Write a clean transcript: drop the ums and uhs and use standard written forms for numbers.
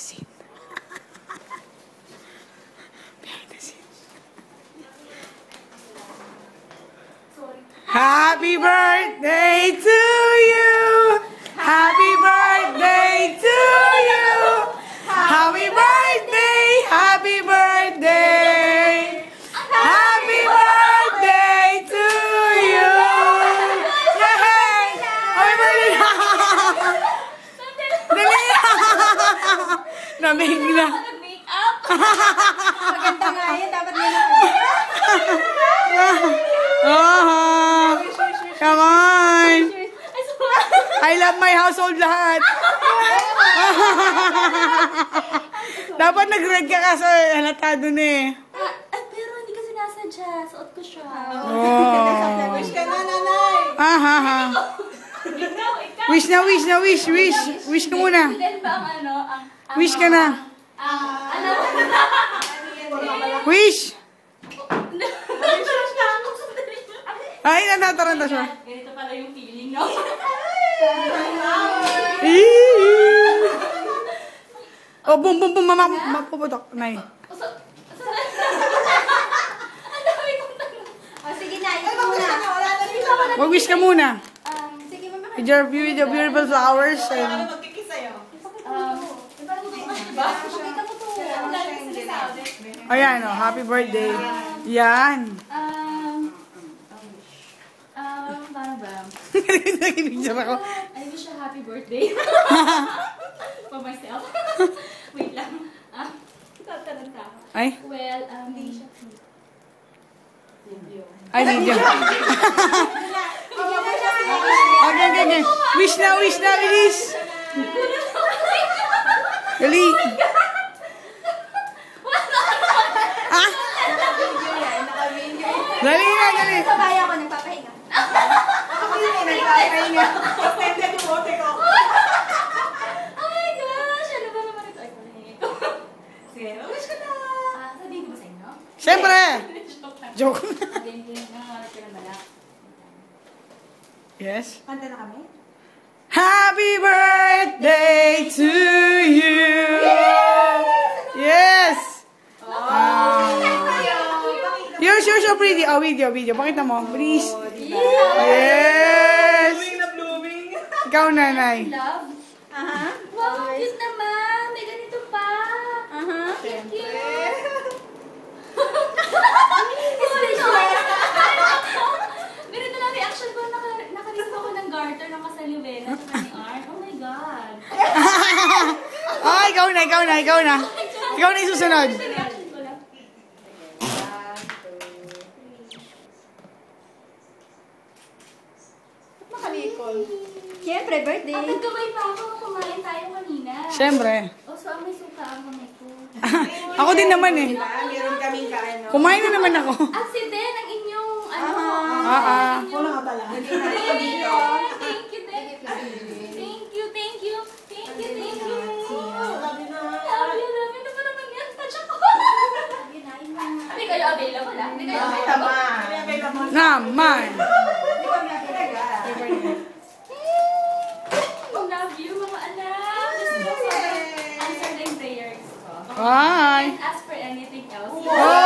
scene. Behind the scene. Happy birthday to you. Happy birthday to you. Happy birthday. Happy birthday. Happy birthday to you. Yay! Happy birthday. Dali. Namig na. Nag-makeup. Maganda nga yun. Dapat nyo na. Come on! I love my household lahat. Dapat nag-red ka kasi halatado na eh. Pero hindi ka sinasadya. Suot ko siya. Wish ka na, nanay. Wish na, wish na, wish, wish. Wish ka muna. Wish ka na. Wish! Ay, natataranta siya. Ganito pala yung feeling, no? Oh, boom, boom, boom, mapuputok. Nay. Ang dami kong tanong. Sige na, ikaw muna. Mag-wish ka muna. Sige, mama. With your beautiful flowers. And... Ayan, oh, happy birthday. Yan. Paano ba? Nag-picture ako. I wish a happy birthday. For myself. Wait lang. Tataranta ako. Ay? Well, hindi siya video. Ay, video. Okay, okay, okay. Wish na, bilis. Dali. Ah? Dali na, dali. Sabay ako, nagpapahinga. Ako yun eh, nagpapahinga. Extended yung bote ko. Oh my gosh! Ano ba naman ito? Ay, palahingi ko. Sige, wish ka na. Sabihin ko ba sa inyo? Siyempre. Joke. Sabihin ko yung mga ka ng balak. Yes. Kanta na kami? Happy birthday to you. Yes. You're so pretty. Oh, video. Pakita mo. Please. Yes. Blooming na blooming. Ikaw, nanay. Love? Wow, cute naman. May ganito pa. Thank you. Ganito lang reaction ko. Nakareceive ako ng garter ng kasaliwen at saka ni Art. Oh my God. Oh, ikaw na. Ikaw na yung susunod. Reaction ko lang. Makalikol. Siyempre, birthday. At nagkamay pa ako. Kumain tayo kanina. Siyempre. O, so may suka ang kamay ko. Ako din naman eh. Diba? Meron kaming kaano. Kumain na naman ako. At si Den, ang inyong, ano, Wala ka pala. Thank you, Den. Thank you. Sabi na. Love you. Ano ba naman yan? Touch ako. Hindi kayo available, ha? Hindi kayo available. Naman. Love you, mga anak. Just answer the prayers ko. Hi. And ask for anything else. Oh.